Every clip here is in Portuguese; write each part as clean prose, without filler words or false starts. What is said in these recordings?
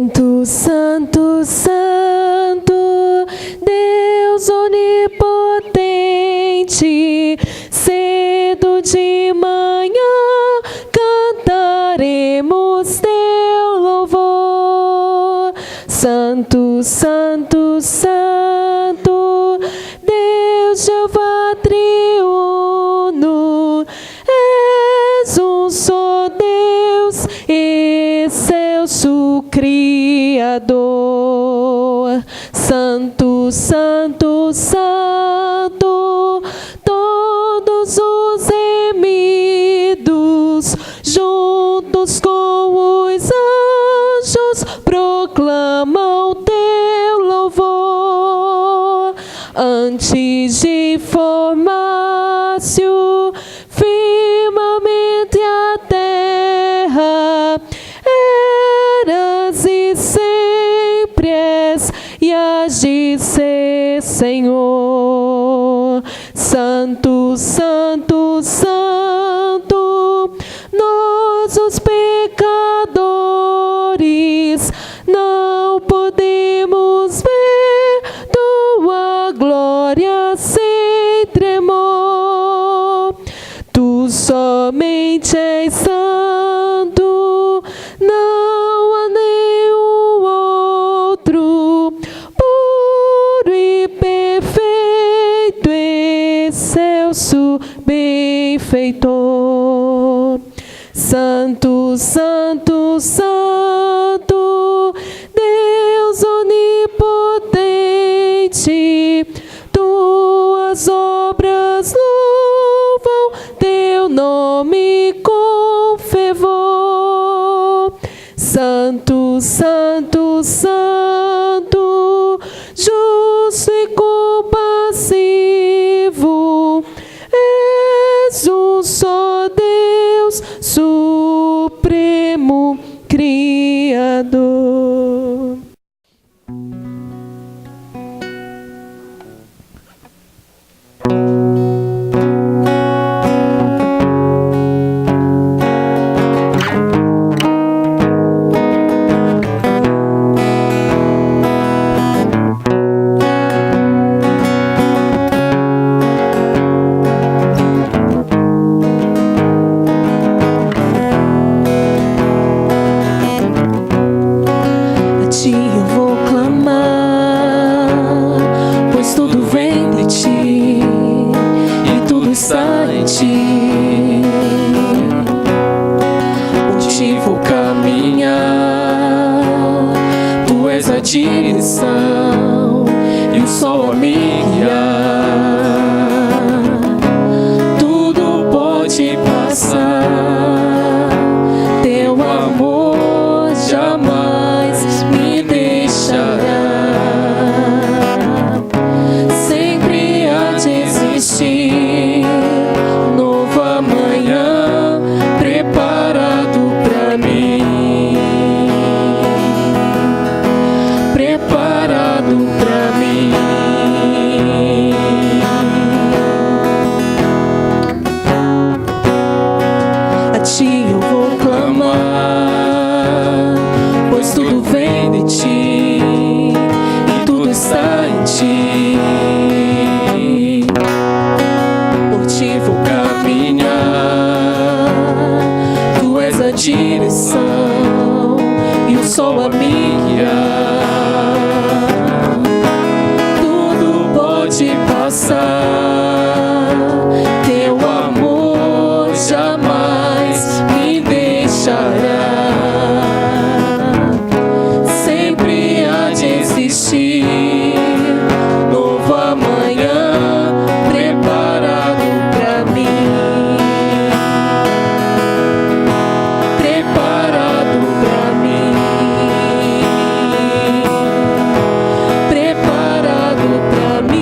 Santo, Santo, Santo, Deus onipotente, cedo de manhã cantaremos teu louvor. Santo, Santo, Santo, Deus Jeová triuno, és um só Deus, excelso Criador. Santo, Santo, Santo, todos os remidos, juntos com os anjos, proclamam teu louvor. Antes de formar-se o firmamento e a terra, eras e sempre és, e hás de ser, Senhor. Santo, Santo, Santo, nós os pecadores não podemos ver tua glória sem tremor. Tu somente és santo, não há nenhum outro, puro e perfeito, excelso benfeitor. Santo, Santo, Santo, Deus onipotente, tuas obras louvam teu nome com fervor. Santo, Santo, Santo, justo e compassivo, és um só Deus, supremo Criador. Direção e o sol a me guiar. Tudo pode passar, teu amor jamais me deixará. Sempre há de existir novo amanhã preparado pra mim. A ti eu vou clamar, pois tudo vem de ti e tudo está em ti. Por ti vou caminhar, tu és a direção e o sol a me guiar. Tudo pode passar, teu amor jamais me deixará. Sempre há de existir novo amanhã preparado pra mim. Preparado pra mim. Preparado pra mim.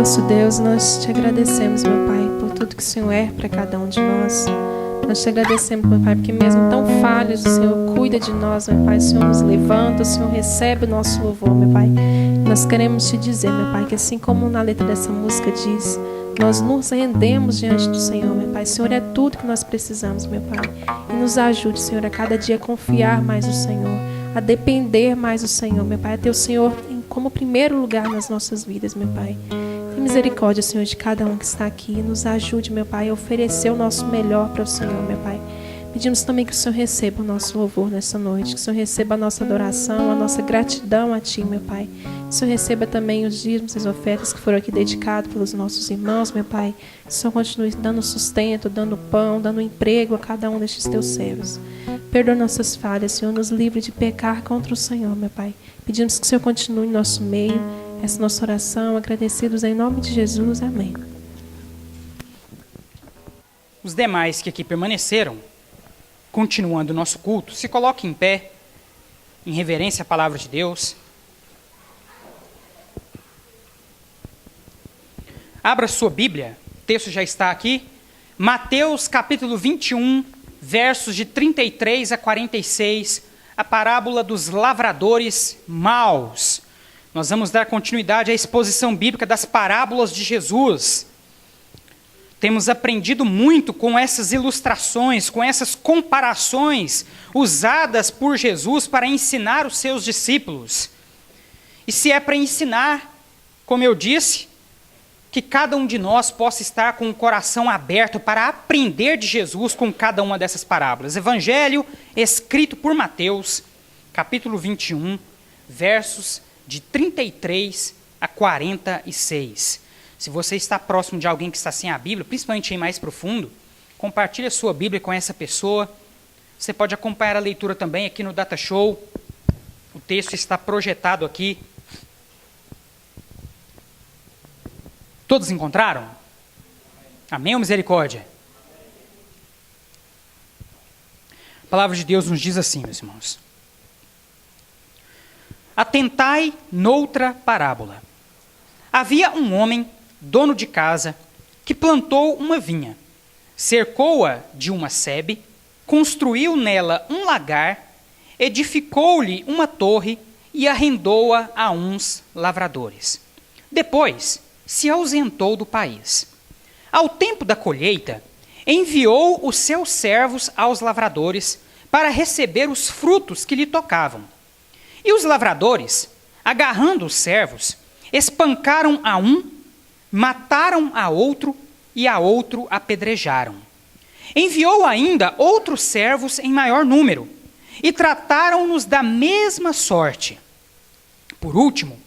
nosso Deus, nós te agradecemos, meu Pai, por tudo que o Senhor é para cada um de nós. Nós te agradecemos, meu Pai, porque mesmo tão falhos, o Senhor cuida de nós, meu Pai. O Senhor nos levanta, o Senhor recebe o nosso louvor, meu Pai. Nós queremos te dizer, meu Pai, que assim como na letra dessa música diz, nós nos rendemos diante do Senhor, meu Pai. O Senhor é tudo que nós precisamos, meu Pai. E nos ajude, Senhor, a cada dia a confiar mais no Senhor, a depender mais do Senhor, meu Pai, a ter o Senhor como primeiro lugar nas nossas vidas, meu Pai. Tem misericórdia, Senhor, de cada um que está aqui. Nos ajude, meu Pai, a oferecer o nosso melhor para o Senhor, meu Pai. Pedimos também que o Senhor receba o nosso louvor nessa noite, que o Senhor receba a nossa adoração, a nossa gratidão a Ti, meu Pai. Que o Senhor receba também os dízimos e as ofertas que foram aqui dedicados pelos nossos irmãos, meu Pai. Que o Senhor continue dando sustento, dando pão, dando emprego a cada um destes Teus servos. Perdoa nossas falhas, Senhor, nos livre de pecar contra o Senhor, meu Pai. Pedimos que o Senhor continue em nosso meio, essa nossa oração, agradecidos em nome de Jesus. Amém. Os demais que aqui permaneceram, continuando o nosso culto, se coloquem em pé, em reverência à palavra de Deus. Abra sua Bíblia, o texto já está aqui. Mateus capítulo 21, versos de 33 a 46, a parábola dos lavradores maus. Nós vamos dar continuidade à exposição bíblica das parábolas de Jesus. Temos aprendido muito com essas ilustrações, com essas comparações usadas por Jesus para ensinar os seus discípulos. E se é para ensinar, como eu disse, que cada um de nós possa estar com o coração aberto para aprender de Jesus com cada uma dessas parábolas. Evangelho escrito por Mateus, capítulo 21, versos de 33 a 46. Se você está próximo de alguém que está sem a Bíblia, principalmente em mais profundo, compartilhe a sua Bíblia com essa pessoa. Você pode acompanhar a leitura também aqui no Data Show. O texto está projetado aqui. Todos encontraram? Amém ou misericórdia? A palavra de Deus nos diz assim, meus irmãos. Atentai noutra parábola. Havia um homem, dono de casa, que plantou uma vinha, cercou-a de uma sebe, construiu nela um lagar, edificou-lhe uma torre e arrendou-a a uns lavradores. Depois se ausentou do país. Ao tempo da colheita, enviou os seus servos aos lavradores para receber os frutos que lhe tocavam. E os lavradores, agarrando os servos, espancaram a um, mataram a outro e a outro apedrejaram. Enviou ainda outros servos em maior número e trataram-nos da mesma sorte. Por último,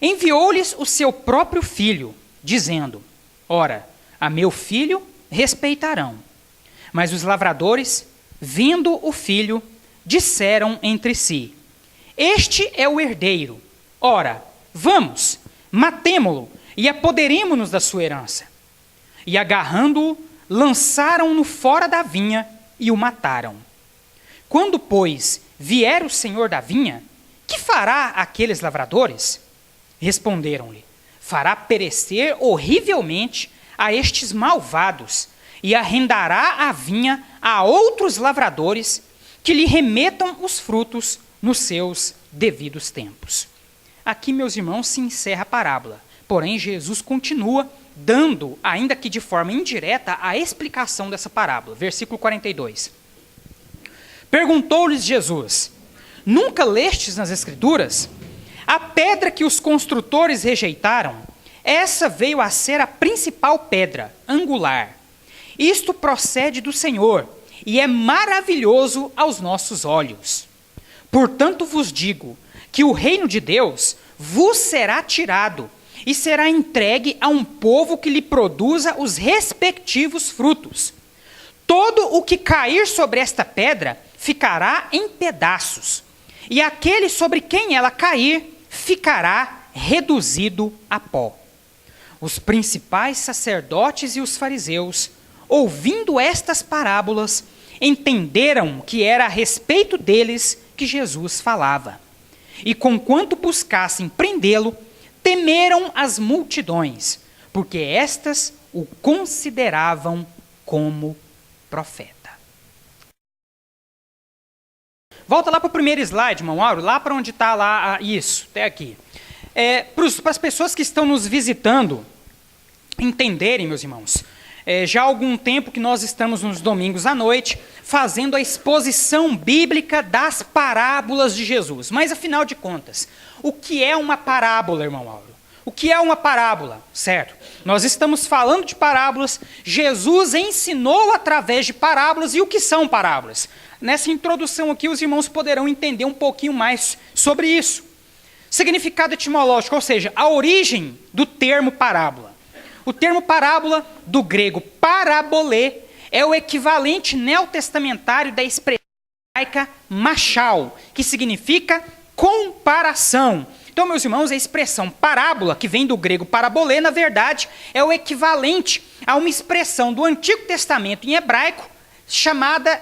enviou-lhes o seu próprio filho, dizendo: Ora, a meu filho respeitarão. Mas os lavradores, vendo o filho, disseram entre si: Este é o herdeiro. Ora, vamos, matemo-lo e apoderemo-nos da sua herança. E agarrando-o, lançaram-no fora da vinha e o mataram. Quando, pois, vier o senhor da vinha, que fará aqueles lavradores? Responderam-lhe: fará perecer horrivelmente a estes malvados e arrendará a vinha a outros lavradores que lhe remetam os frutos nos seus devidos tempos. Aqui, meus irmãos, se encerra a parábola. Porém, Jesus continua dando, ainda que de forma indireta, a explicação dessa parábola. Versículo 42. Perguntou-lhes Jesus: Nunca lestes nas Escrituras? A pedra que os construtores rejeitaram, essa veio a ser a principal pedra, angular. Isto procede do Senhor, e é maravilhoso aos nossos olhos. Portanto vos digo, que o reino de Deus vos será tirado, e será entregue a um povo que lhe produza os respectivos frutos. Todo o que cair sobre esta pedra ficará em pedaços, e aquele sobre quem ela cair ficará reduzido a pó. Os principais sacerdotes e os fariseus, ouvindo estas parábolas, entenderam que era a respeito deles que Jesus falava. E conquanto buscassem prendê-lo, temeram as multidões, porque estas o consideravam como profeta. Volta lá para o primeiro slide, irmão Auro, lá para onde está lá, isso, até aqui. Para as pessoas que estão nos visitando entenderem, meus irmãos, já há algum tempo que nós estamos nos domingos à noite fazendo a exposição bíblica das parábolas de Jesus. Mas, afinal de contas, o que é uma parábola, irmão Auro? O que é uma parábola, certo? Nós estamos falando de parábolas, Jesus ensinou através de parábolas, e o que são parábolas? Nessa introdução aqui, os irmãos poderão entender um pouquinho mais sobre isso. Significado etimológico, ou seja, a origem do termo parábola. O termo parábola, do grego parabolê, é o equivalente neotestamentário da expressão hebraica machal, que significa comparação. Então, meus irmãos, a expressão parábola, que vem do grego parabolê, na verdade, é o equivalente a uma expressão do Antigo Testamento em hebraico,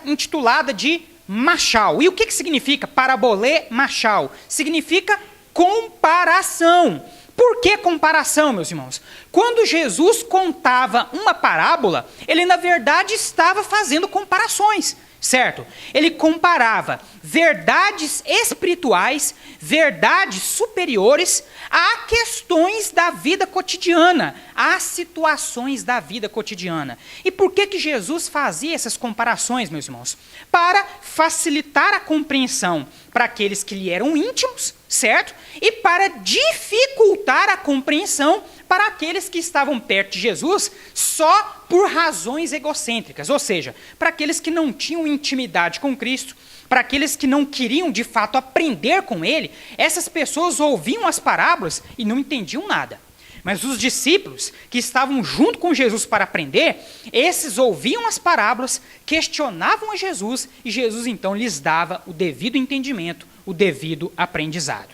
intitulada de machal. E o que significa parabolê machal? Significa comparação. Por que comparação, meus irmãos? Quando Jesus contava uma parábola, ele, na verdade, estava fazendo comparações, certo? Ele comparava verdades espirituais, verdades superiores, a questões da vida cotidiana, a situações da vida cotidiana. E por que Jesus fazia essas comparações, meus irmãos? Para facilitar a compreensão para aqueles que lhe eram íntimos, certo? E para dificultar a compreensão para aqueles que estavam perto de Jesus só por razões egocêntricas, ou seja, para aqueles que não tinham intimidade com Cristo, para aqueles que não queriam de fato aprender com ele. Essas pessoas ouviam as parábolas e não entendiam nada. Mas os discípulos que estavam junto com Jesus para aprender, esses ouviam as parábolas, questionavam a Jesus, e Jesus então lhes dava o devido entendimento, o devido aprendizado.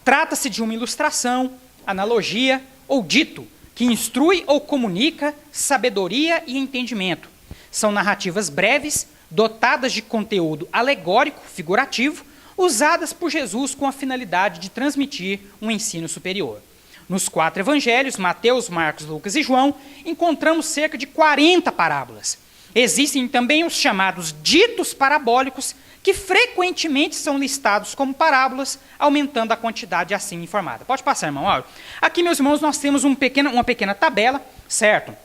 Trata-se de uma ilustração, analogia ou dito que instrui ou comunica sabedoria e entendimento. São narrativas breves, dotadas de conteúdo alegórico, figurativo, usadas por Jesus com a finalidade de transmitir um ensino superior. Nos 4 evangelhos, Mateus, Marcos, Lucas e João, encontramos cerca de 40 parábolas. Existem também os chamados ditos parabólicos, que frequentemente são listados como parábolas, aumentando a quantidade assim informada. Pode passar, irmão Auro. Aqui, meus irmãos, nós temos uma pequena tabela, certo?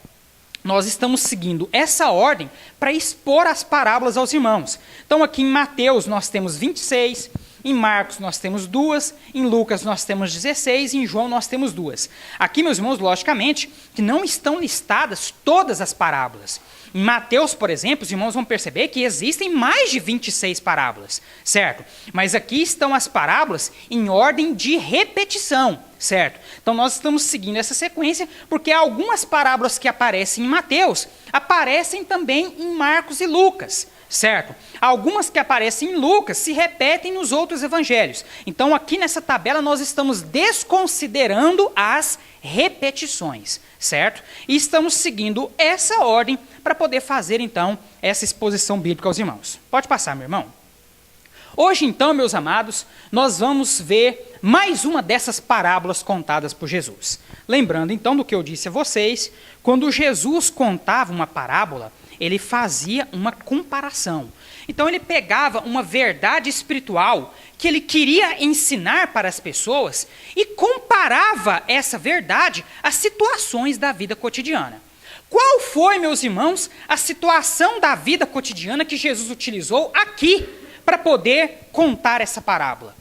Nós estamos seguindo essa ordem para expor as parábolas aos irmãos. Então, aqui em Mateus nós temos 26, em Marcos nós temos 2, em Lucas nós temos 16 e em João nós temos 2. Aqui, meus irmãos, logicamente, que não estão listadas todas as parábolas. Em Mateus, por exemplo, os irmãos vão perceber que existem mais de 26 parábolas, certo? Mas aqui estão as parábolas em ordem de repetição, certo? Então nós estamos seguindo essa sequência porque algumas parábolas que aparecem em Mateus aparecem também em Marcos e Lucas, certo? Algumas que aparecem em Lucas se repetem nos outros evangelhos. Então aqui nessa tabela nós estamos desconsiderando as repetições, certo? E estamos seguindo essa ordem para poder fazer, então, essa exposição bíblica aos irmãos. Pode passar, meu irmão. Hoje, então, meus amados, nós vamos ver mais uma dessas parábolas contadas por Jesus. Lembrando, então, do que eu disse a vocês, quando Jesus contava uma parábola, ele fazia uma comparação. Então, ele pegava uma verdade espiritual que ele queria ensinar para as pessoas e comparava essa verdade às situações da vida cotidiana. Qual foi, meus irmãos, a situação da vida cotidiana que Jesus utilizou aqui para poder contar essa parábola?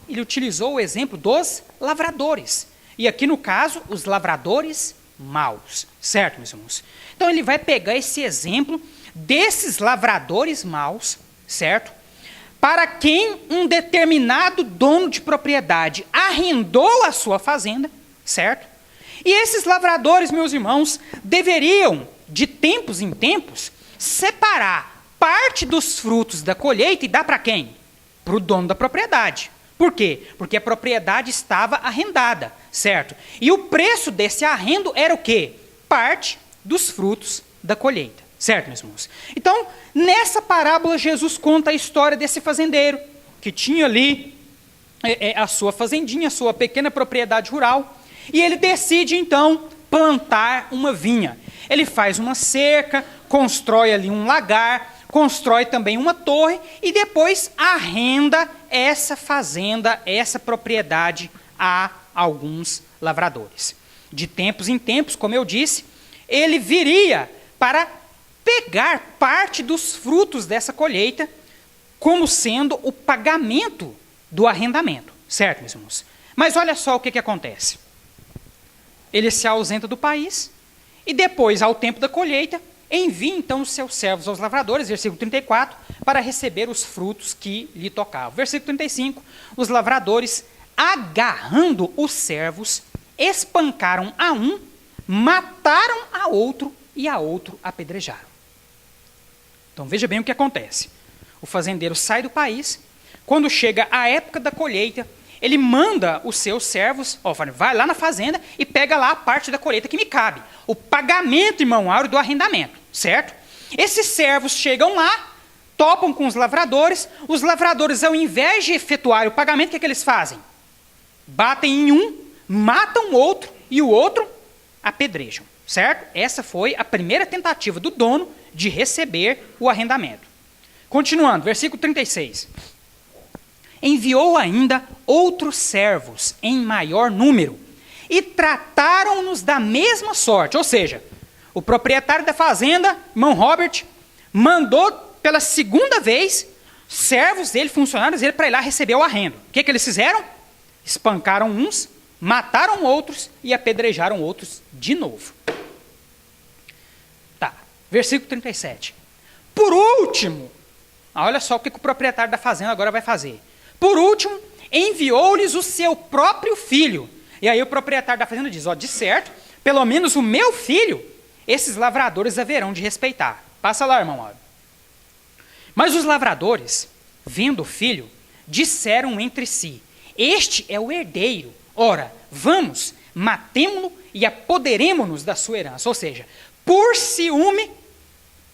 Ele utilizou o exemplo dos lavradores. E aqui, no caso, os lavradores maus. Certo, meus irmãos? Então, ele vai pegar esse exemplo desses lavradores maus, certo? Para quem um determinado dono de propriedade arrendou a sua fazenda, certo? E esses lavradores, meus irmãos, deveriam, de tempos em tempos, separar parte dos frutos da colheita e dar para quem? Para o dono da propriedade. Por quê? Porque a propriedade estava arrendada, certo? E o preço desse arrendo era o quê? Parte dos frutos da colheita, certo, meus irmãos? Então, nessa parábola, Jesus conta a história desse fazendeiro, que tinha ali a sua fazendinha, a sua pequena propriedade rural, E ele decide, então, plantar uma vinha. Ele faz uma cerca, constrói ali um lagar, constrói também uma torre e depois arrenda essa fazenda, essa propriedade a alguns lavradores. De tempos em tempos, como eu disse, ele viria para pegar parte dos frutos dessa colheita como sendo o pagamento do arrendamento. Certo, meus irmãos? Mas olha só o que acontece. Ele se ausenta do país e depois, ao tempo da colheita, envia então os seus servos aos lavradores, versículo 34, para receber os frutos que lhe tocavam. Versículo 35, os lavradores, agarrando os servos, espancaram a um, mataram a outro e a outro apedrejaram. Então veja bem o que acontece. O fazendeiro sai do país, quando chega a época da colheita, ele manda os seus servos, vai lá na fazenda e pega lá a parte da colheita que me cabe. O pagamento, irmão Áureo, do arrendamento, certo? Esses servos chegam lá, topam com os lavradores ao invés de efetuar o pagamento, o que eles fazem? Batem em um, matam o outro e o outro apedrejam, certo? Essa foi a primeira tentativa do dono de receber o arrendamento. Continuando, versículo 36. Enviou ainda outros servos em maior número e trataram-nos da mesma sorte. Ou seja, o proprietário da fazenda, irmão Robert, mandou pela segunda vez servos dele, funcionários dele, para ir lá receber o arrendo. O que eles fizeram? Espancaram uns, mataram outros e apedrejaram outros de novo. Tá, versículo 37. Por último, olha só o que o proprietário da fazenda agora vai fazer. Por último, enviou-lhes o seu próprio filho. E aí o proprietário da fazenda diz, de certo, pelo menos o meu filho, esses lavradores haverão de respeitar. Passa lá, irmão Áureo. Mas os lavradores, vendo o filho, disseram entre si, este é o herdeiro. Ora, vamos, matemo-lo e apoderemo-nos da sua herança. Ou seja, por ciúme,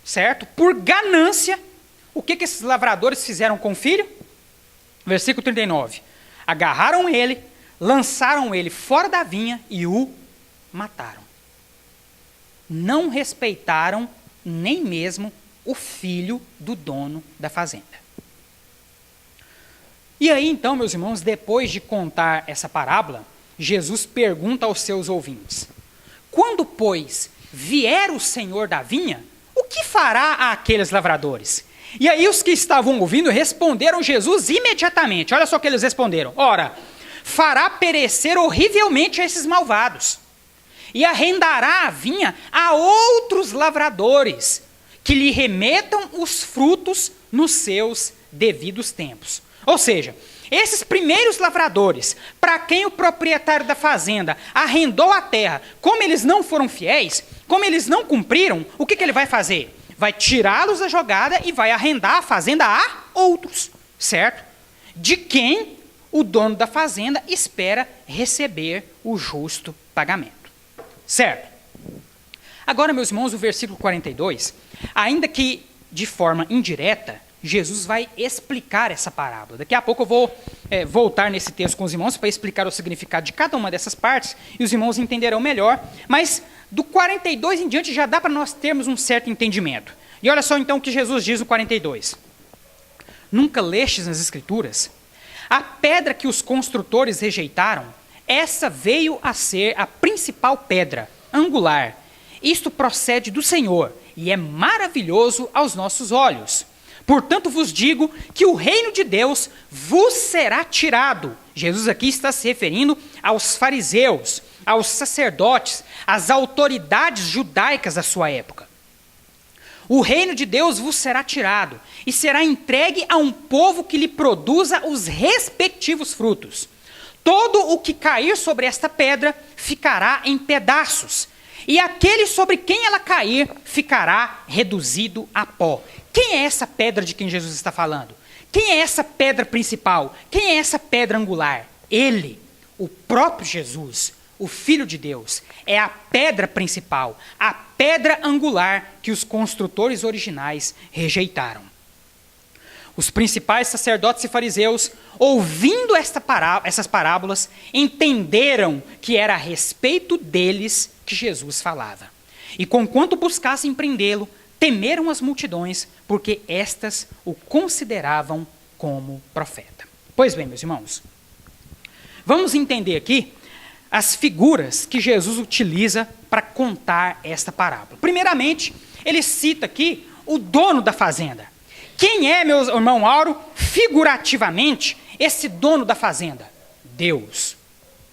certo? Por ganância, o que esses lavradores fizeram com o filho? Versículo 39. Agarraram ele, lançaram ele fora da vinha e o mataram. Não respeitaram nem mesmo o filho do dono da fazenda. E aí então, meus irmãos, depois de contar essa parábola, Jesus pergunta aos seus ouvintes: quando, pois, vier o Senhor da vinha, o que fará àqueles lavradores? E aí os que estavam ouvindo responderam Jesus imediatamente. Olha só o que eles responderam. Ora, fará perecer horrivelmente esses malvados e arrendará a vinha a outros lavradores que lhe remetam os frutos nos seus devidos tempos. Ou seja, esses primeiros lavradores, para quem o proprietário da fazenda arrendou a terra, como eles não foram fiéis, como eles não cumpriram, o que ele vai fazer? Vai tirá-los da jogada e vai arrendar a fazenda a outros, certo? De quem o dono da fazenda espera receber o justo pagamento, certo? Agora, meus irmãos, o versículo 42, ainda que de forma indireta, Jesus vai explicar essa parábola. Daqui a pouco eu vou voltar nesse texto com os irmãos para explicar o significado de cada uma dessas partes e os irmãos entenderão melhor, mas do 42 em diante já dá para nós termos um certo entendimento. E olha só então o que Jesus diz no 42. Nunca lestes nas Escrituras? A pedra que os construtores rejeitaram, essa veio a ser a principal pedra, angular. Isto procede do Senhor e é maravilhoso aos nossos olhos. Portanto vos digo que o reino de Deus vos será tirado. Jesus aqui está se referindo aos fariseus, aos sacerdotes, às autoridades judaicas da sua época. O reino de Deus vos será tirado e será entregue a um povo que lhe produza os respectivos frutos. Todo o que cair sobre esta pedra ficará em pedaços, e aquele sobre quem ela cair ficará reduzido a pó. Quem é essa pedra de quem Jesus está falando? Quem é essa pedra principal? Quem é essa pedra angular? Ele, o próprio Jesus, o Filho de Deus, é a pedra principal, a pedra angular que os construtores originais rejeitaram. Os principais sacerdotes e fariseus, ouvindo essas parábolas, entenderam que era a respeito deles que Jesus falava. E conquanto buscassem prendê-lo, temeram as multidões, porque estas o consideravam como profeta. Pois bem, meus irmãos, vamos entender aqui as figuras que Jesus utiliza para contar esta parábola. Primeiramente, ele cita aqui o dono da fazenda. Quem é, meu irmão Auro, figurativamente, esse dono da fazenda? Deus.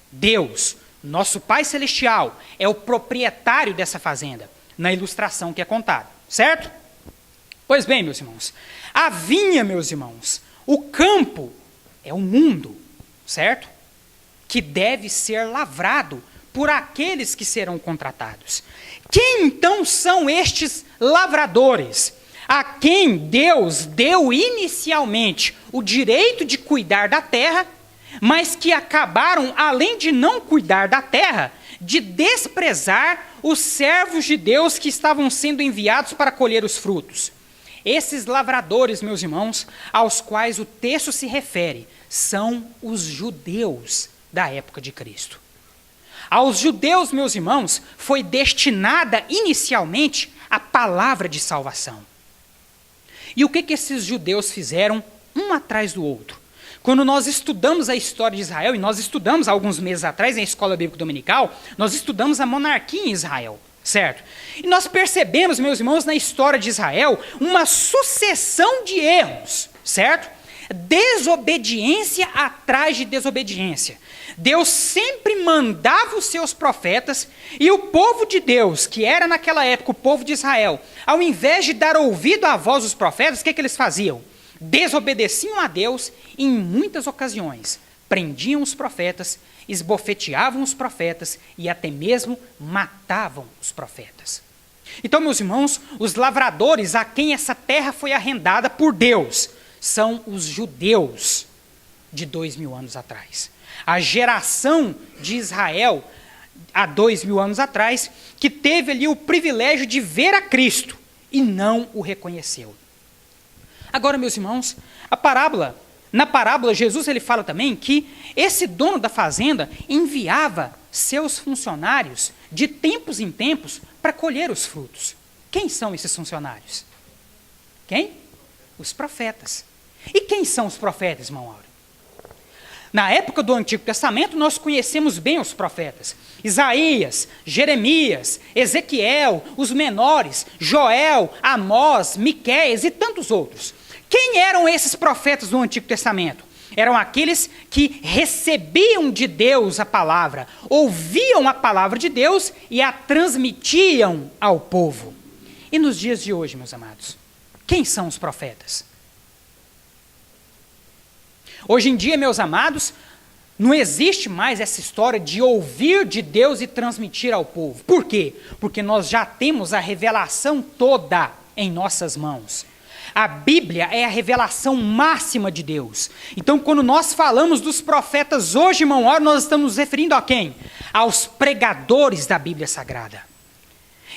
Deus, nosso Pai Celestial, é o proprietário dessa fazenda, na ilustração que é contada, certo? Pois bem, meus irmãos, a vinha, meus irmãos, o campo é o mundo, certo? Que deve ser lavrado por aqueles que serão contratados. Quem então são estes lavradores? A quem Deus deu inicialmente o direito de cuidar da terra, mas que acabaram, além de não cuidar da terra, de desprezar os servos de Deus que estavam sendo enviados para colher os frutos. Esses lavradores, meus irmãos, aos quais o texto se refere, são os judeus da época de Cristo. Aos judeus, meus irmãos, foi destinada inicialmente a palavra de salvação. E o que esses judeus fizeram um atrás do outro? Quando nós estudamos a história de Israel, e nós estudamos há alguns meses atrás, na Escola Bíblica Dominical, nós estudamos a monarquia em Israel, certo? E nós percebemos, meus irmãos, na história de Israel, uma sucessão de erros, certo? Desobediência atrás de desobediência. Deus sempre mandava os seus profetas e o povo de Deus, que era naquela época o povo de Israel, ao invés de dar ouvido à voz dos profetas, o que eles faziam? Desobedeciam a Deus e, em muitas ocasiões, prendiam os profetas, esbofeteavam os profetas e até mesmo matavam os profetas. Então, meus irmãos, os lavradores a quem essa terra foi arrendada por Deus são os judeus de 2000 anos atrás. A geração de Israel, há 2000 anos atrás, que teve ali o privilégio de ver a Cristo e não o reconheceu. Agora, meus irmãos, na parábola, Jesus ele fala também que esse dono da fazenda enviava seus funcionários de tempos em tempos para colher os frutos. Quem são esses funcionários? Quem? Os profetas. E quem são os profetas, irmão Áureo? Na época do Antigo Testamento, nós conhecemos bem os profetas. Isaías, Jeremias, Ezequiel, os menores, Joel, Amós, Miqueias e tantos outros. Quem eram esses profetas do Antigo Testamento? Eram aqueles que recebiam de Deus a palavra, ouviam a palavra de Deus e a transmitiam ao povo. E nos dias de hoje, meus amados, quem são os profetas? Hoje em dia, meus amados, não existe mais essa história de ouvir de Deus e transmitir ao povo. Por quê? Porque nós já temos a revelação toda em nossas mãos. A Bíblia é a revelação máxima de Deus. Então, quando nós falamos dos profetas hoje, irmão, nós estamos nos referindo a quem? Aos pregadores da Bíblia Sagrada.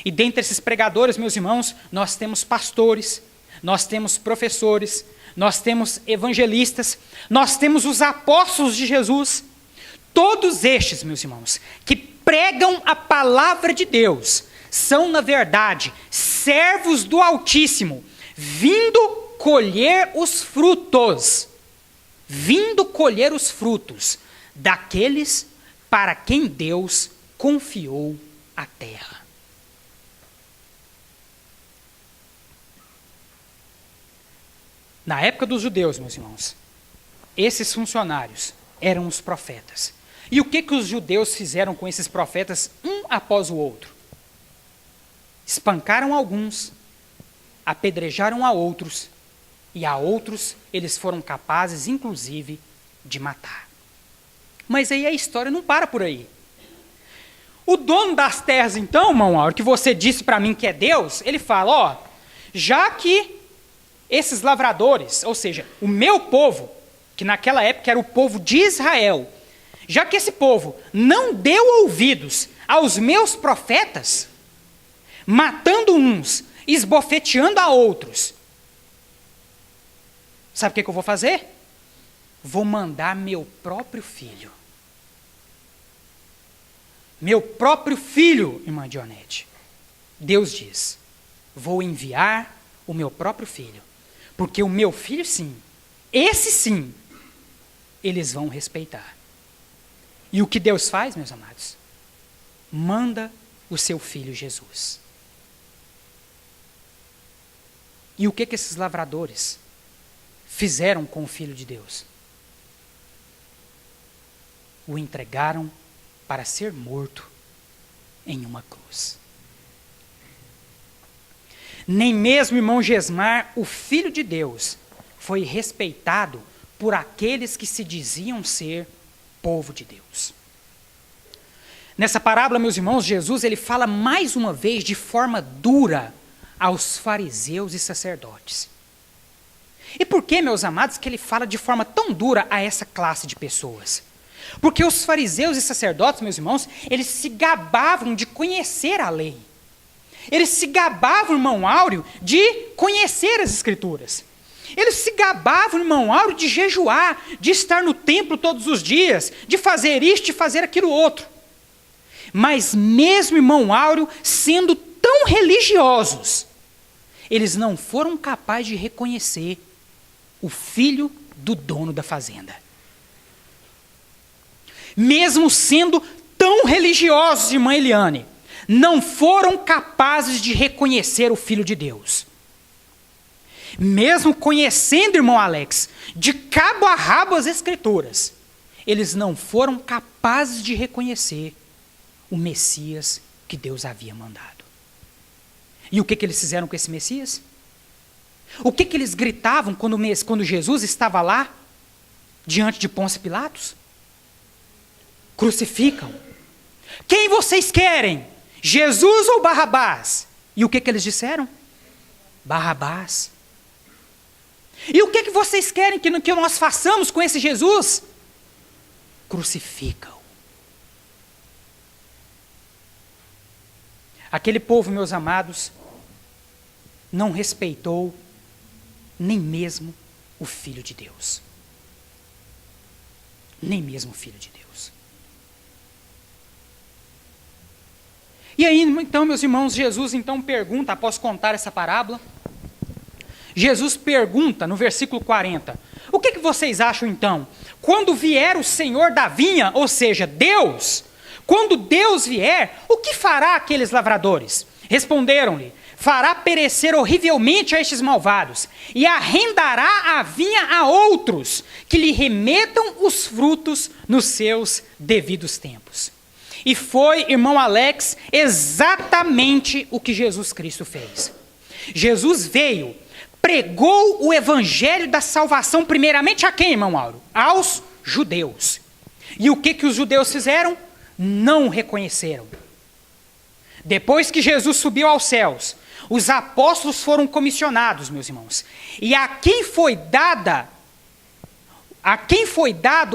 E dentre esses pregadores, meus irmãos, nós temos pastores, nós temos professores, nós temos evangelistas, nós temos os apóstolos de Jesus. Todos estes, meus irmãos, que pregam a palavra de Deus, são, na verdade, servos do Altíssimo, vindo colher os frutos daqueles para quem Deus confiou a terra. Na época dos judeus, meus irmãos, esses funcionários eram os profetas. E o que os judeus fizeram com esses profetas um após o outro? Espancaram alguns, apedrejaram a outros, e a outros eles foram capazes, inclusive, de matar. Mas aí a história não para por aí. O dono das terras, então, irmão Áureo, que você disse para mim que é Deus, ele fala, já que esses lavradores, ou seja, o meu povo, que naquela época era o povo de Israel, já que esse povo não deu ouvidos aos meus profetas, matando uns, esbofeteando a outros, Sabe o que eu vou fazer? Vou mandar meu próprio filho. Meu próprio filho, irmã Dionete. Deus diz, vou enviar o meu próprio filho. Porque o meu filho, sim, esse sim, eles vão respeitar. E o que Deus faz, meus amados? Manda o seu filho Jesus. E o que esses lavradores fizeram com o Filho de Deus? O entregaram para ser morto em uma cruz. Nem mesmo, irmão Gesmar, o Filho de Deus, foi respeitado por aqueles que se diziam ser povo de Deus. Nessa parábola, meus irmãos, Jesus ele fala mais uma vez de forma dura aos fariseus e sacerdotes. E por que, meus amados, que ele fala de forma tão dura a essa classe de pessoas? Porque os fariseus e sacerdotes, meus irmãos, eles se gabavam de conhecer a lei. Eles se gabavam, irmão Áureo, de conhecer as Escrituras. Eles se gabavam, irmão Áureo, de jejuar, de estar no templo todos os dias, de fazer isto, de fazer aquilo outro. Mas mesmo, irmão Áureo, sendo tão religiosos, eles não foram capazes de reconhecer o filho do dono da fazenda. Mesmo sendo tão religiosos, irmã Eliane, não foram capazes de reconhecer o Filho de Deus. Mesmo conhecendo, irmão Alex, de cabo a rabo as Escrituras, eles não foram capazes de reconhecer o Messias que Deus havia mandado. E o que eles fizeram com esse Messias? O que eles gritavam quando Jesus estava lá, diante de Pôncio Pilatos? Crucificam. Quem vocês querem? Jesus ou Barrabás? E o que eles disseram? Barrabás. E o que vocês querem que nós façamos com esse Jesus? Crucificam. Aquele povo, meus amados, não respeitou nem mesmo o Filho de Deus. Nem mesmo o Filho de Deus. E aí, então, meus irmãos, Jesus então pergunta, após contar essa parábola, Jesus pergunta no versículo 40, o que vocês acham então? Quando vier o Senhor da vinha, ou seja, Deus, quando Deus vier, o que fará aqueles lavradores? Responderam-lhe, fará perecer horrivelmente a estes malvados, e arrendará a vinha a outros, que lhe remetam os frutos nos seus devidos tempos. E foi, irmão Alex, exatamente o que Jesus Cristo fez. Jesus veio, pregou o evangelho da salvação primeiramente a quem, irmão Áureo? Aos judeus. E o que os judeus fizeram? Não o reconheceram. Depois que Jesus subiu aos céus, os apóstolos foram comissionados, meus irmãos. E a quem foi dado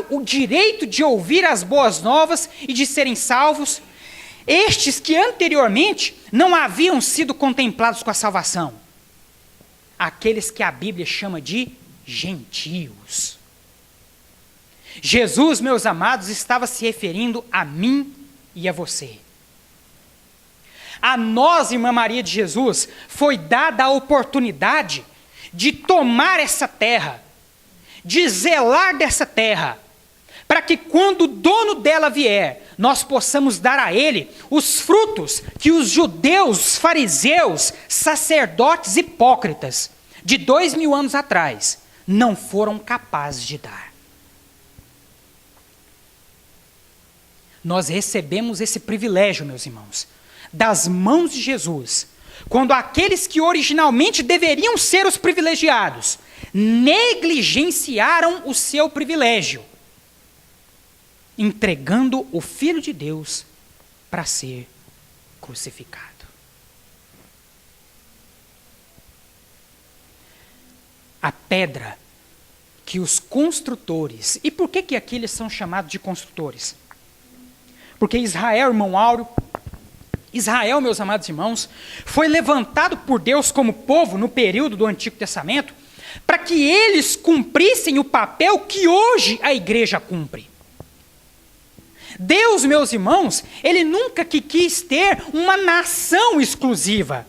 o direito de ouvir as boas novas e de serem salvos? Estes que anteriormente não haviam sido contemplados com a salvação. Aqueles que a Bíblia chama de gentios. Jesus, meus amados, estava se referindo a mim e a você. A nós, irmã Maria de Jesus, foi dada a oportunidade de tomar essa terra, de zelar dessa terra, para que quando o dono dela vier, nós possamos dar a ele os frutos que os judeus, os fariseus, sacerdotes hipócritas, de 2000 anos atrás, não foram capazes de dar. Nós recebemos esse privilégio, meus irmãos, das mãos de Jesus, quando aqueles que originalmente deveriam ser os privilegiados, negligenciaram o seu privilégio, entregando o Filho de Deus para ser crucificado. A pedra que os construtores... E por que aqui eles são chamados de construtores? Porque Israel, irmão Áureo, Israel, meus amados irmãos, foi levantado por Deus como povo no período do Antigo Testamento para que eles cumprissem o papel que hoje a igreja cumpre. Deus, meus irmãos, Ele nunca quis ter uma nação exclusiva.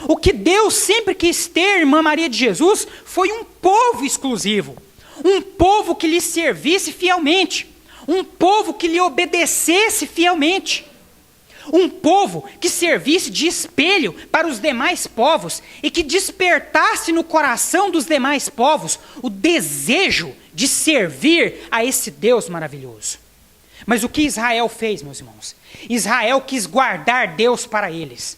O que Deus sempre quis ter, irmã Maria de Jesus, foi um povo exclusivo. Um povo que lhe servisse fielmente. Um povo que lhe obedecesse fielmente. Um povo que servisse de espelho para os demais povos e que despertasse no coração dos demais povos o desejo de servir a esse Deus maravilhoso. Mas o que Israel fez, meus irmãos? Israel quis guardar Deus para eles.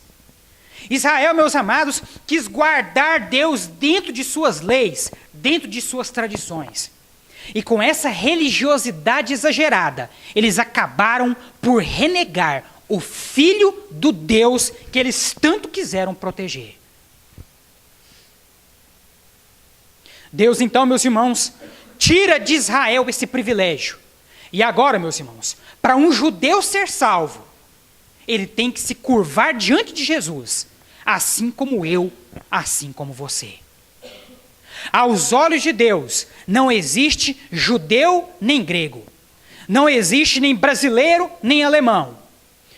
Israel, meus amados, quis guardar Deus dentro de suas leis, dentro de suas tradições. E com essa religiosidade exagerada, eles acabaram por renegar o Filho do Deus que eles tanto quiseram proteger. Deus, então, meus irmãos, tira de Israel esse privilégio. E agora, meus irmãos, para um judeu ser salvo, ele tem que se curvar diante de Jesus, assim como eu, assim como você. Aos olhos de Deus, não existe judeu nem grego. Não existe nem brasileiro nem alemão.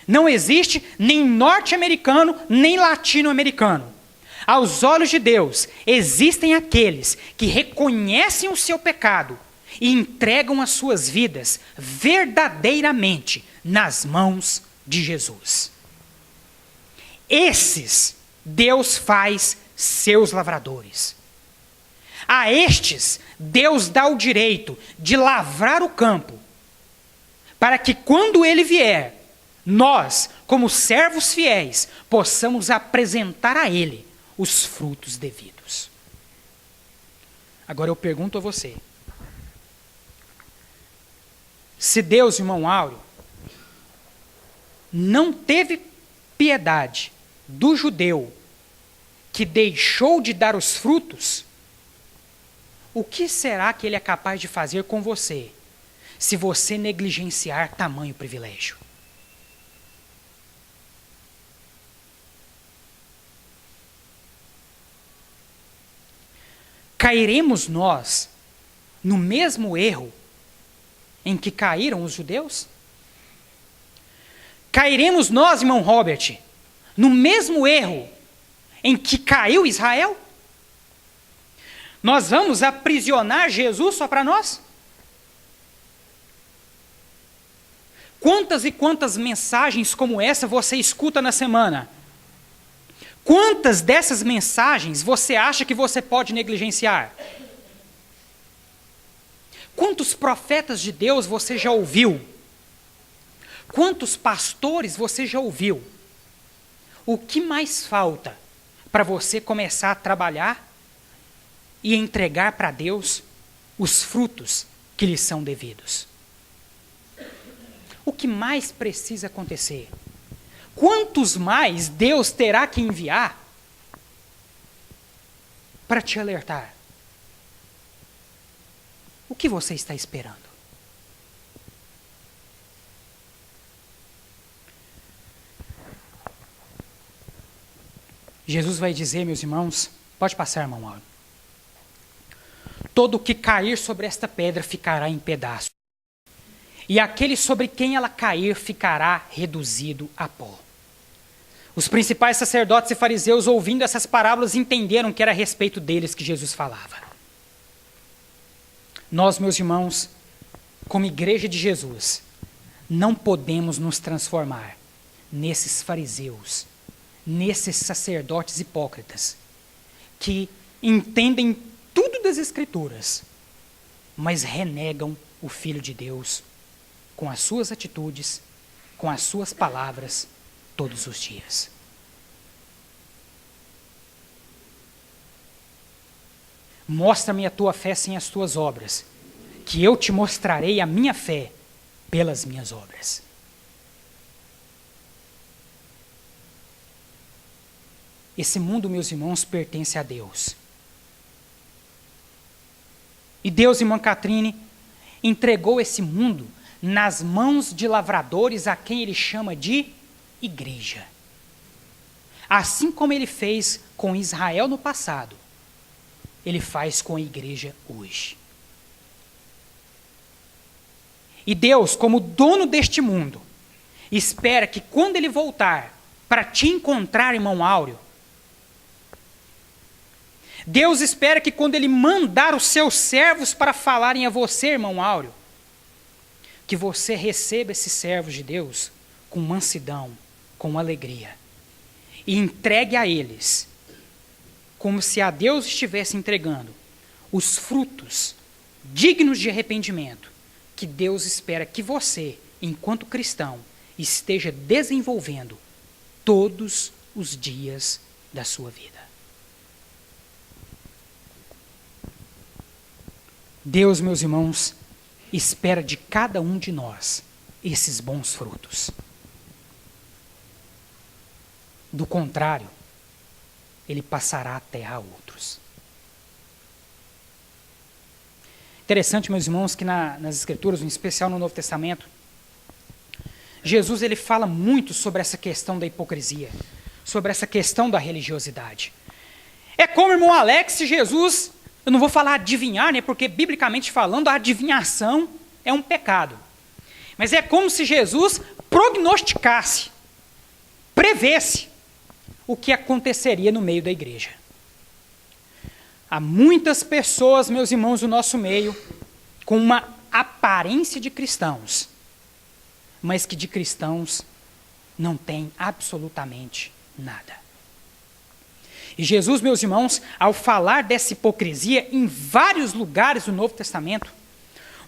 Não existe nem norte-americano nem latino-americano. Aos olhos de Deus, existem aqueles que reconhecem o seu pecado e entregam as suas vidas verdadeiramente nas mãos de Jesus. Esses Deus faz seus lavradores. A estes Deus dá o direito de lavrar o campo, para que quando ele vier, nós, como servos fiéis, possamos apresentar a ele os frutos devidos. Agora eu pergunto a você, se Deus, irmão Áureo, não teve piedade do judeu que deixou de dar os frutos, o que será que ele é capaz de fazer com você, se você negligenciar tamanho privilégio? Cairemos nós no mesmo erro em que caíram os judeus? Cairemos nós, irmão Robert, no mesmo erro em que caiu Israel? Nós vamos aprisionar Jesus só para nós? Quantas e quantas mensagens como essa você escuta na semana? Quantas dessas mensagens você acha que você pode negligenciar? Quantos profetas de Deus você já ouviu? Quantos pastores você já ouviu? O que mais falta para você começar a trabalhar e entregar para Deus os frutos que lhe são devidos? O que mais precisa acontecer? Quantos mais Deus terá que enviar para te alertar? O que você está esperando? Jesus vai dizer, meus irmãos, pode passar, irmão Mauro. Todo o que cair sobre esta pedra ficará em pedaços, e aquele sobre quem ela cair ficará reduzido a pó. Os principais sacerdotes e fariseus, ouvindo essas parábolas, entenderam que era a respeito deles que Jesus falava. Nós, meus irmãos, como igreja de Jesus, não podemos nos transformar nesses fariseus, nesses sacerdotes hipócritas, que entendem tudo das Escrituras, mas renegam o Filho de Deus com as suas atitudes, com as suas palavras, todos os dias. Mostra-me a tua fé sem as tuas obras, que eu te mostrarei a minha fé pelas minhas obras. Esse mundo, meus irmãos, pertence a Deus. E Deus, irmã Catrine, entregou esse mundo nas mãos de lavradores a quem ele chama de igreja. Assim como ele fez com Israel no passado, Ele faz com a igreja hoje. E Deus, como dono deste mundo, espera que quando Ele voltar para te encontrar, irmão Áureo, Deus espera que quando Ele mandar os seus servos para falarem a você, irmão Áureo, que você receba esses servos de Deus com mansidão, com alegria, e entregue a eles, como se a Deus estivesse entregando, os frutos dignos de arrependimento, que Deus espera que você, enquanto cristão, esteja desenvolvendo todos os dias da sua vida. Deus, meus irmãos, espera de cada um de nós esses bons frutos. Do contrário, Ele passará a terra a outros. Interessante, meus irmãos, que nas Escrituras, em especial no Novo Testamento, Jesus ele fala muito sobre essa questão da hipocrisia, sobre essa questão da religiosidade. É como, irmão Alex, se Jesus, eu não vou falar adivinhar, né, porque biblicamente falando, a adivinhação é um pecado. Mas é como se Jesus prognosticasse, prevesse o que aconteceria no meio da igreja. Há muitas pessoas, meus irmãos, no nosso meio, com uma aparência de cristãos, mas que de cristãos não tem absolutamente nada. E Jesus, meus irmãos, ao falar dessa hipocrisia em vários lugares do Novo Testamento,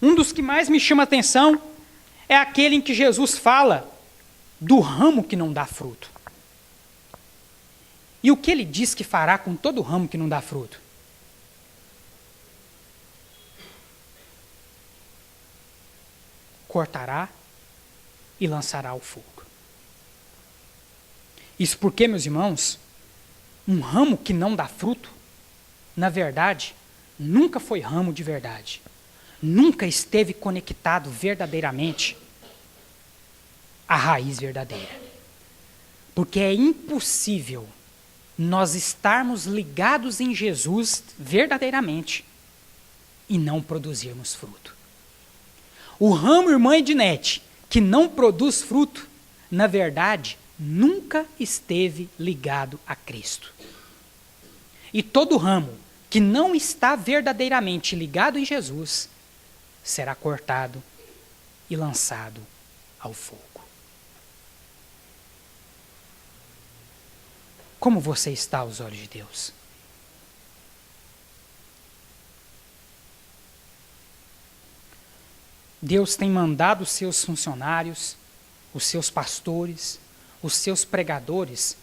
um dos que mais me chama a atenção é aquele em que Jesus fala do ramo que não dá fruto. E o que ele diz que fará com todo ramo que não dá fruto? Cortará e lançará ao fogo. Isso porque, meus irmãos, um ramo que não dá fruto, na verdade, nunca foi ramo de verdade. Nunca esteve conectado verdadeiramente à raiz verdadeira. Porque é impossível nós estarmos ligados em Jesus verdadeiramente e não produzirmos fruto. O ramo, irmã Ednete, que não produz fruto, na verdade, nunca esteve ligado a Cristo. E todo ramo que não está verdadeiramente ligado em Jesus, será cortado e lançado ao fogo. Como você está aos olhos de Deus? Deus tem mandado os seus funcionários, os seus pastores, os seus pregadores,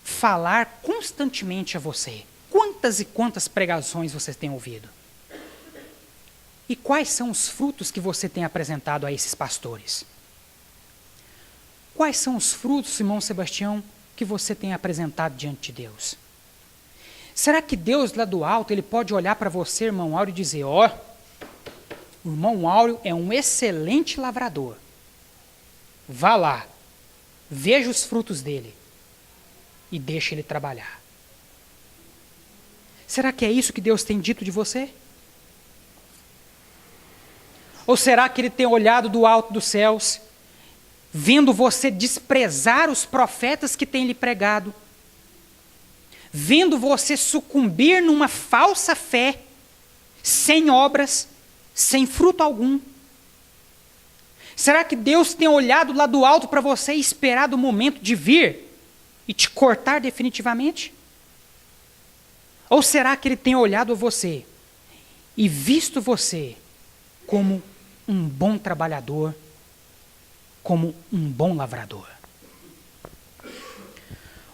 falar constantemente a você. Quantas e quantas pregações você tem ouvido? E quais são os frutos que você tem apresentado a esses pastores? Quais são os frutos, irmão Sebastião, que você tem apresentado diante de Deus? Será que Deus lá do alto, Ele pode olhar para você, irmão Áureo, e dizer, ó, o irmão Áureo é um excelente lavrador. Vá lá, veja os frutos dele e deixe ele trabalhar. Será que é isso que Deus tem dito de você? Ou será que Ele tem olhado do alto dos céus, vendo você desprezar os profetas que têm lhe pregado, vendo você sucumbir numa falsa fé, sem obras, sem fruto algum? Será que Deus tem olhado lá do alto para você e esperado o momento de vir e te cortar definitivamente? Ou será que Ele tem olhado a você e visto você como um bom trabalhador, como um bom lavrador?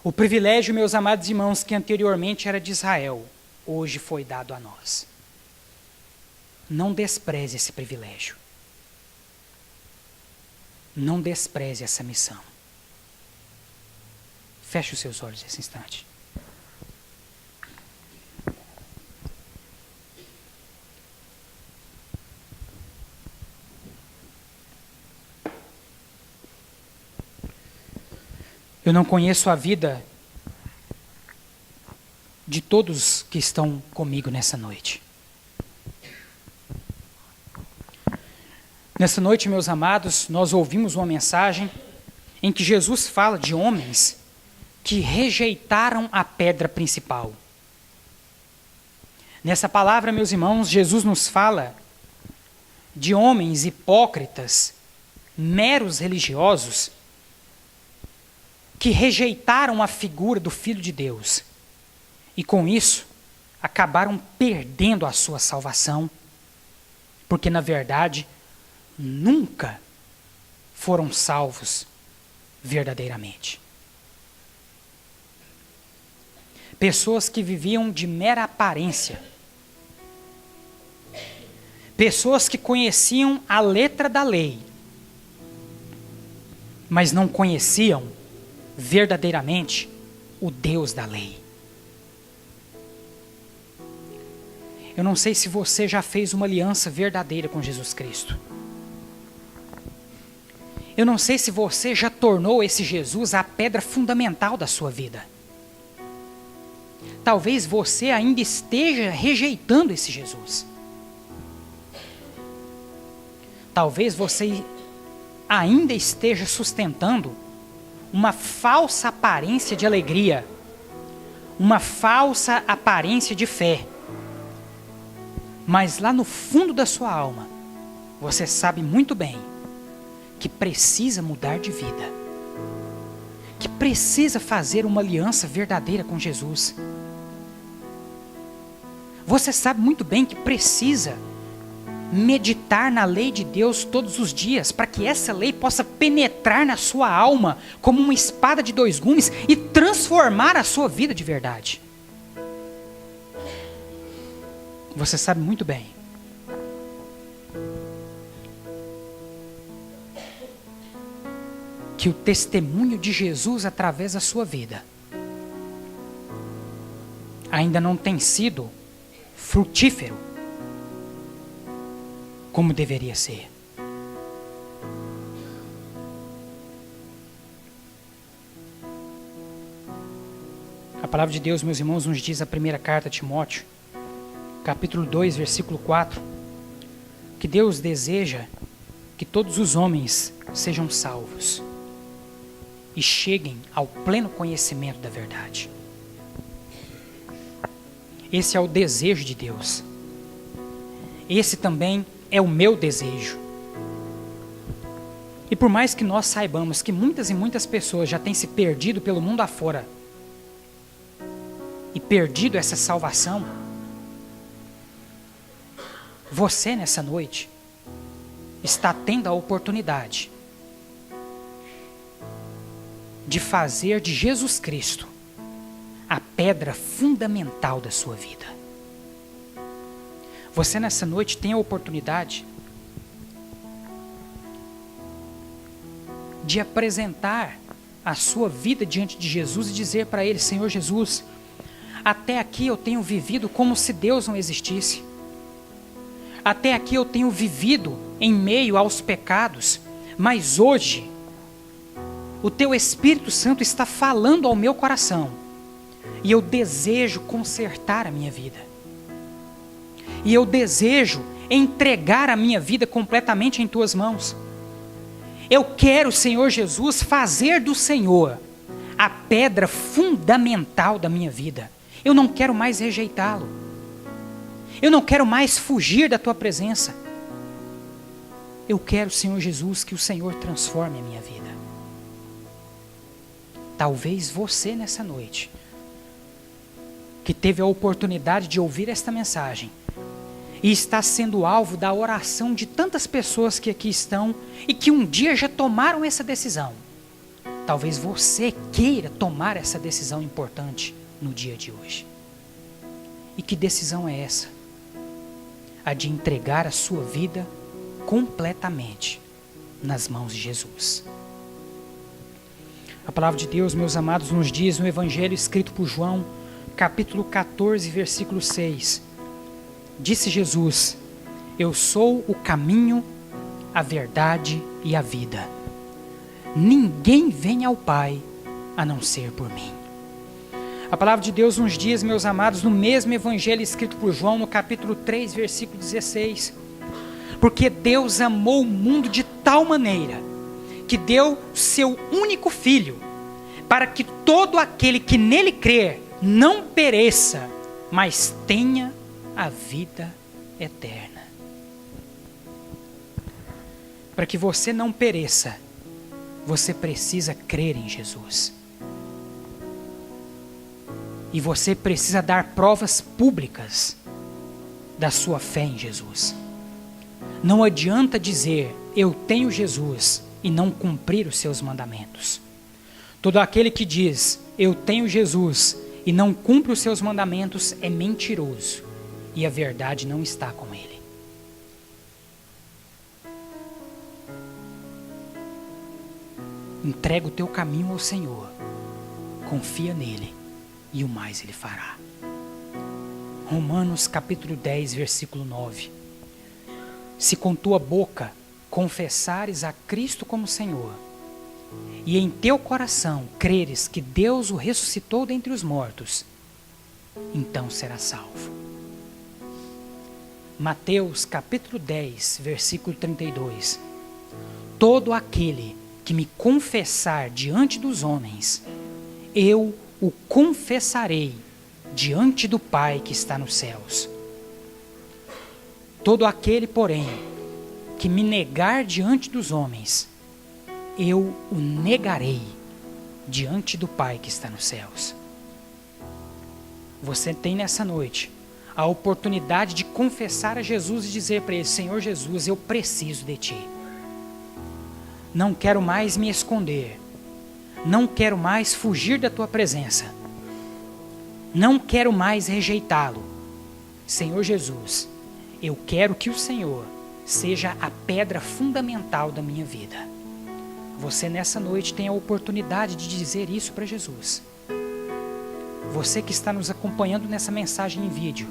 O privilégio, meus amados irmãos, que anteriormente era de Israel, hoje foi dado a nós. Não despreze esse privilégio. Não despreze essa missão. Feche os seus olhos nesse instante. Eu não conheço a vida de todos que estão comigo nessa noite. Nessa noite, meus amados, nós ouvimos uma mensagem em que Jesus fala de homens que rejeitaram a pedra principal. Nessa palavra, meus irmãos, Jesus nos fala de homens hipócritas, meros religiosos, que rejeitaram a figura do Filho de Deus e, com isso, acabaram perdendo a sua salvação, porque, na verdade, nunca foram salvos verdadeiramente. Pessoas que viviam de mera aparência, pessoas que conheciam a letra da lei, mas não conheciam verdadeiramente o Deus da lei. Eu não sei se você já fez uma aliança verdadeira com Jesus Cristo. Eu não sei se você já tornou esse Jesus a pedra fundamental da sua vida. Talvez você ainda esteja rejeitando esse Jesus. Talvez você ainda esteja sustentando uma falsa aparência de alegria, uma falsa aparência de fé. Mas lá no fundo da sua alma, você sabe muito bem que precisa mudar de vida, que precisa fazer uma aliança verdadeira com Jesus. Você sabe muito bem que precisa meditar na lei de Deus todos os dias, para que essa lei possa penetrar na sua alma como uma espada de dois gumes e transformar a sua vida de verdade. Você sabe muito bem que o testemunho de Jesus através da sua vida ainda não tem sido frutífero como deveria ser. A palavra de Deus, meus irmãos, nos diz a primeira carta a Timóteo, capítulo 2, versículo 4, que Deus deseja que todos os homens sejam salvos e cheguem ao pleno conhecimento da verdade. Esse é o desejo de Deus. Esse também é o meu desejo. E por mais que nós saibamos que muitas e muitas pessoas já têm se perdido pelo mundo afora e perdido essa salvação, você nessa noite está tendo a oportunidade de fazer de Jesus Cristo a pedra fundamental da sua vida. Você nessa noite tem a oportunidade de apresentar a sua vida diante de Jesus e dizer para Ele: Senhor Jesus, até aqui eu tenho vivido como se Deus não existisse. Até aqui eu tenho vivido em meio aos pecados, mas hoje o Teu Espírito Santo está falando ao meu coração e eu desejo consertar a minha vida. E eu desejo entregar a minha vida completamente em Tuas mãos. Eu quero, Senhor Jesus, fazer do Senhor a pedra fundamental da minha vida. Eu não quero mais rejeitá-lo. Eu não quero mais fugir da Tua presença. Eu quero, Senhor Jesus, que o Senhor transforme a minha vida. Talvez você nessa noite, que teve a oportunidade de ouvir esta mensagem, e está sendo alvo da oração de tantas pessoas que aqui estão e que um dia já tomaram essa decisão. Talvez você queira tomar essa decisão importante no dia de hoje. E que decisão é essa? A de entregar a sua vida completamente nas mãos de Jesus. A palavra de Deus, meus amados, nos diz no Evangelho escrito por João, capítulo 14, versículo 6. Disse Jesus: eu sou o caminho, a verdade e a vida. Ninguém vem ao Pai a não ser por mim. A palavra de Deus nos diz, meus amados, no mesmo evangelho escrito por João, no capítulo 3, versículo 16. Porque Deus amou o mundo de tal maneira que deu seu único filho, para que todo aquele que nele crer não pereça, mas tenha a vida eterna. Para que você não pereça, você precisa crer em Jesus. E você precisa dar provas públicas da sua fé em Jesus. Não adianta dizer, eu tenho Jesus, e não cumprir os seus mandamentos. Todo aquele que diz, eu tenho Jesus, e não cumpre os seus mandamentos, é mentiroso, e a verdade não está com ele. Entrega o teu caminho ao Senhor, confia nele, e o mais ele fará. Romanos capítulo 10, versículo 9. Se com tua boca confessares a Cristo como Senhor, e em teu coração creres que Deus o ressuscitou dentre os mortos, então serás salvo. Mateus capítulo 10, versículo 32. Todo aquele que me confessar diante dos homens, eu o confessarei diante do Pai que está nos céus. Todo aquele, porém, que me negar diante dos homens, eu o negarei diante do Pai que está nos céus. Você tem nessa noite a oportunidade de confessar a Jesus e dizer para ele, Senhor Jesus, eu preciso de ti. Não quero mais me esconder. Não quero mais fugir da tua presença. Não quero mais rejeitá-lo. Senhor Jesus, eu quero que o Senhor seja a pedra fundamental da minha vida. Você nessa noite tem a oportunidade de dizer isso para Jesus. Você que está nos acompanhando nessa mensagem em vídeo,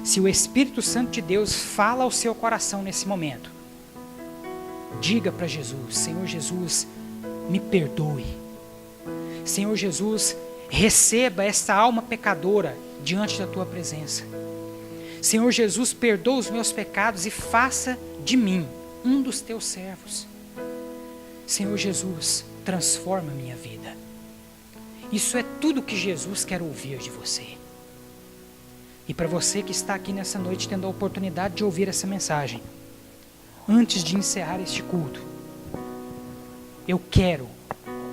se o Espírito Santo de Deus fala ao seu coração nesse momento, diga para Jesus, Senhor Jesus, me perdoe. Senhor Jesus, receba esta alma pecadora diante da tua presença. Senhor Jesus, perdoa os meus pecados e faça de mim um dos teus servos. Senhor Jesus, transforma a minha vida. Isso é tudo que Jesus quer ouvir de você. E para você que está aqui nessa noite tendo a oportunidade de ouvir essa mensagem, antes de encerrar este culto, eu quero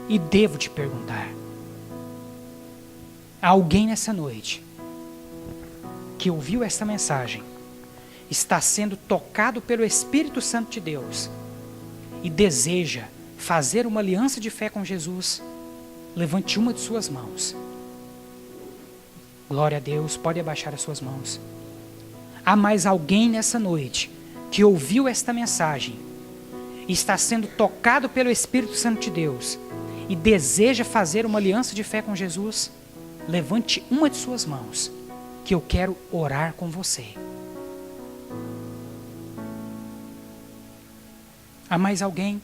e devo te perguntar, há alguém nessa noite que ouviu esta mensagem, está sendo tocado pelo Espírito Santo de Deus e deseja fazer uma aliança de fé com Jesus? Levante uma de suas mãos. Glória a Deus, pode abaixar as suas mãos. Há mais alguém nessa noite que ouviu esta mensagem e está sendo tocado pelo Espírito Santo de Deus e deseja fazer uma aliança de fé com Jesus? Levante uma de suas mãos, que eu quero orar com você. Há mais alguém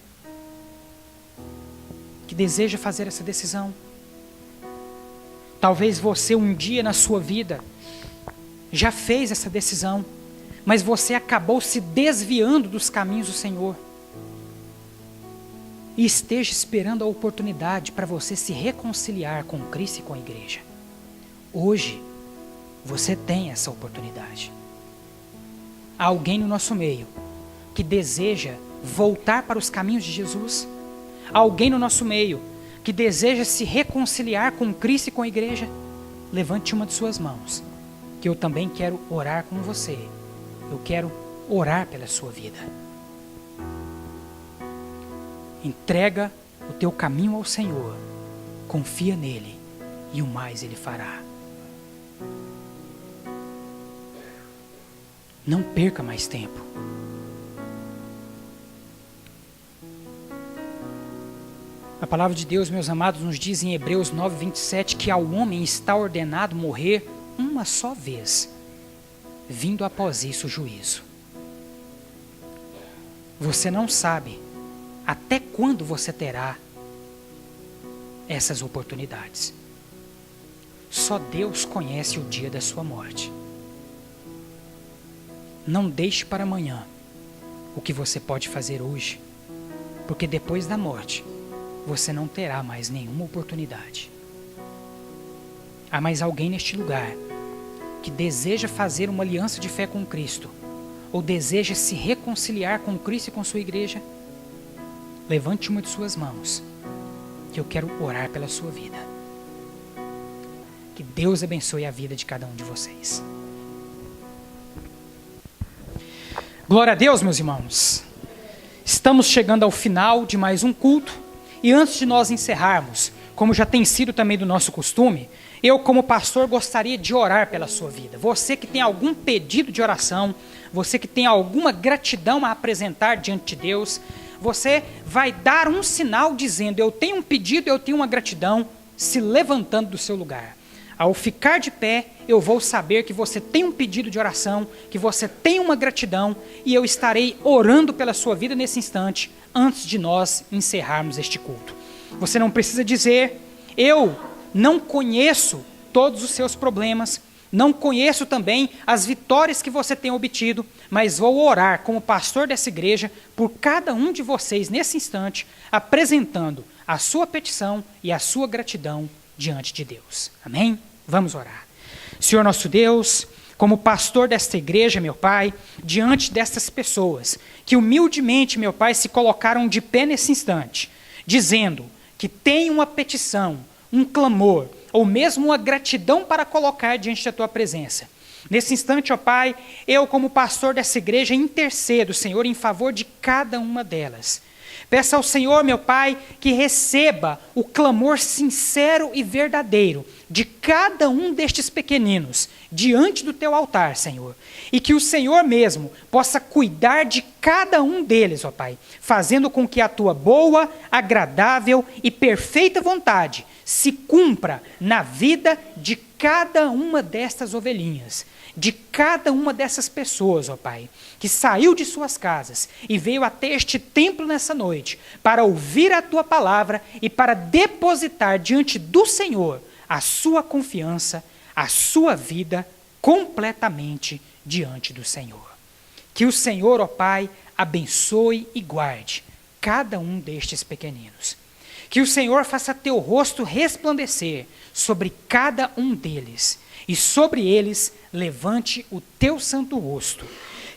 que deseja fazer essa decisão? Talvez você um dia na sua vida já fez essa decisão, mas você acabou se desviando dos caminhos do Senhor e esteja esperando a oportunidade para você se reconciliar com Cristo e com a igreja. Hoje você tem essa oportunidade. Há alguém no nosso meio que deseja voltar para os caminhos de Jesus? Há alguém no nosso meio que deseja se reconciliar com Cristo e com a igreja? Levante uma de suas mãos, que eu também quero orar com você. Eu quero orar pela sua vida. Entrega o teu caminho ao Senhor, confia nele e o mais ele fará. Não perca mais tempo. A palavra de Deus, meus amados, nos diz em Hebreus 9:27 que ao homem está ordenado morrer uma só vez, vindo após isso o juízo. Você não sabe até quando você terá essas oportunidades. só Deus conhece o dia da sua morte. Não deixe para amanhã o que você pode fazer hoje, porque depois da morte, você não terá mais nenhuma oportunidade. Há mais alguém neste lugar que deseja fazer uma aliança de fé com Cristo, ou deseja se reconciliar com Cristo e com sua igreja? Levante uma de suas mãos, que eu quero orar pela sua vida. Que Deus abençoe a vida de cada um de vocês. Glória a Deus, meus irmãos. Estamos chegando ao final de mais um culto, e antes de nós encerrarmos, como já tem sido também do nosso costume, eu, como pastor, gostaria de orar pela sua vida. Você que tem algum pedido de oração, você que tem alguma gratidão a apresentar diante de Deus, você vai dar um sinal dizendo: eu tenho um pedido, eu tenho uma gratidão, se levantando do seu lugar. Ao ficar de pé, eu vou saber que você tem um pedido de oração, que você tem uma gratidão, e eu estarei orando pela sua vida nesse instante, antes de nós encerrarmos este culto. Você não precisa dizer: eu não conheço todos os seus problemas, não conheço também as vitórias que você tem obtido, mas vou orar como pastor dessa igreja por cada um de vocês nesse instante, apresentando a sua petição e a sua gratidão diante de Deus. Amém? Vamos orar. Senhor nosso Deus, como pastor desta igreja, meu Pai, diante destas pessoas que humildemente, meu Pai, se colocaram de pé nesse instante, dizendo que tem uma petição, um clamor, ou mesmo uma gratidão para colocar diante da Tua presença. Nesse instante, ó Pai, eu como pastor dessa igreja intercedo, Senhor, em favor de cada uma delas. Peço ao Senhor, meu Pai, que receba o clamor sincero e verdadeiro de cada um destes pequeninos diante do Teu altar, Senhor. E que o Senhor mesmo possa cuidar de cada um deles, ó Pai, fazendo com que a Tua boa, agradável e perfeita vontade se cumpra na vida de cada uma destas ovelhinhas, de cada uma dessas pessoas, ó Pai, que saiu de suas casas e veio até este templo nessa noite para ouvir a Tua palavra e para depositar diante do Senhor a sua confiança, a sua vida completamente diante do Senhor. Que o Senhor, ó Pai, abençoe e guarde cada um destes pequeninos. Que o Senhor faça Teu rosto resplandecer sobre cada um deles, e sobre eles levante o Teu santo rosto.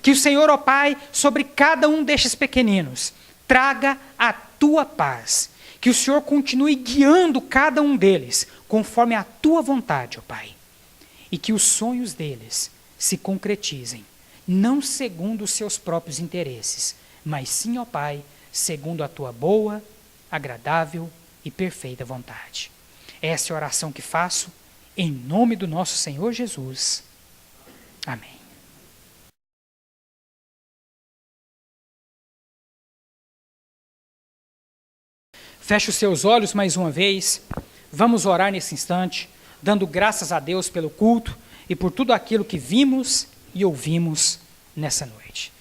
Que o Senhor, ó Pai, sobre cada um destes pequeninos, traga a Tua paz. Que o Senhor continue guiando cada um deles, conforme a Tua vontade, ó Pai. E que os sonhos deles se concretizem, não segundo os seus próprios interesses, mas sim, ó Pai, segundo a Tua boa, agradável e perfeita vontade. Essa é a oração que faço, em nome do nosso Senhor Jesus. Amém. Feche os seus olhos mais uma vez. Vamos orar nesse instante, dando graças a Deus pelo culto e por tudo aquilo que vimos e ouvimos nessa noite.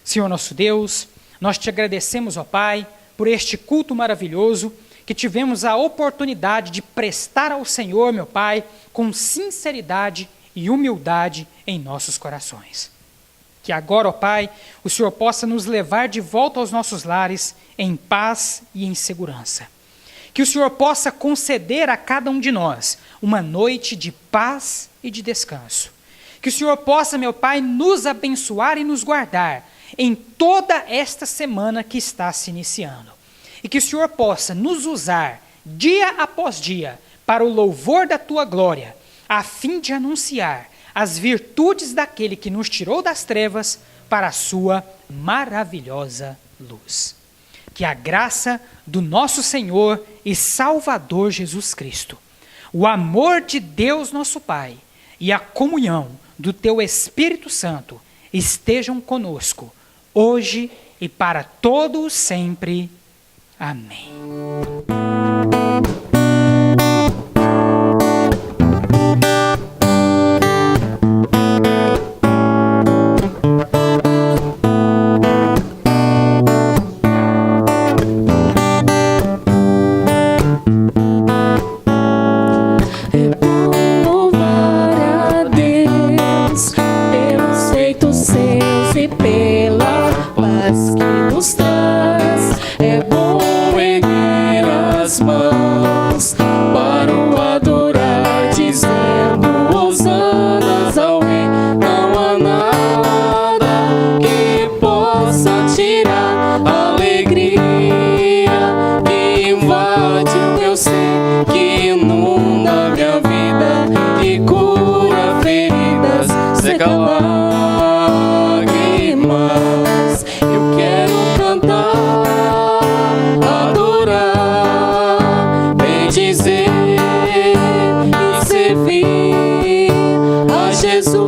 Senhor nosso Deus, nós Te agradecemos, ó Pai, por este culto maravilhoso que tivemos a oportunidade de prestar ao Senhor, meu Pai, com sinceridade e humildade em nossos corações. Que agora, ó Pai, o Senhor possa nos levar de volta aos nossos lares em paz e em segurança. Que o Senhor possa conceder a cada um de nós uma noite de paz e de descanso. Que o Senhor possa, meu Pai, nos abençoar e nos guardar em toda esta semana que está se iniciando. E que o Senhor possa nos usar dia após dia para o louvor da Tua glória, a fim de anunciar as virtudes daquele que nos tirou das trevas para a sua maravilhosa luz. Que a graça do nosso Senhor e Salvador Jesus Cristo, o amor de Deus nosso Pai e a comunhão do Teu Espírito Santo estejam conosco, hoje e para todo o sempre. Amém. É bom seca lágrimas. Eu quero cantar, adorar, bendizer e servir a Jesus.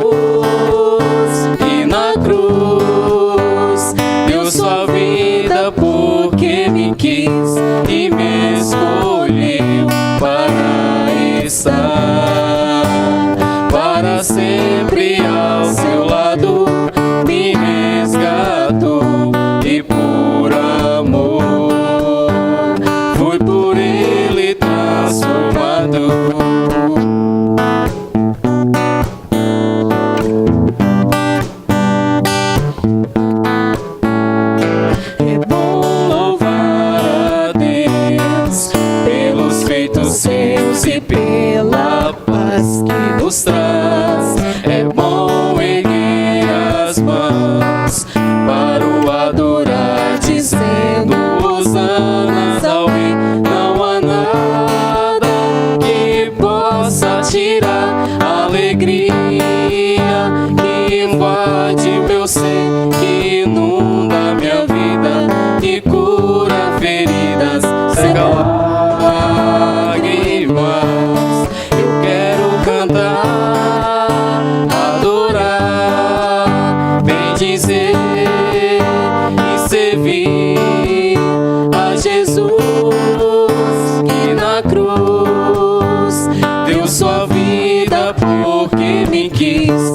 E na cruz deu sua vida porque me quis e me escolheu para estar para sempre ao seu lado. Me resgatou e por amor fui por ele transformado. É bom louvar a Deus pelos feitos seus e pela paz que nos traz. É bom erguer as mãos para o adorar, dizendo hosanas ao Rei. Não há nada que possa tirar a alegria que invade meu ser, que inunda minha vida, que cura feridas, seca lágrimas. Eu quero cantar, adorar, bendizer e servir a Jesus, que na cruz deu sua vida porque me quis